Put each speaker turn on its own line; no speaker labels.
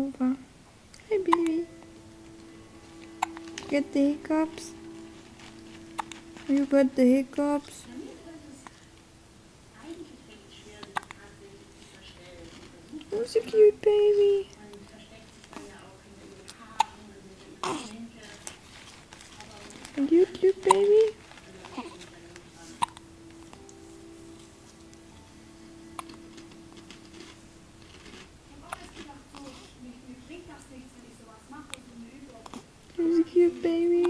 over. Hi, baby. Get the hiccups. You got the hiccups. Oh, so cute, baby. Cute, baby. So cute, baby.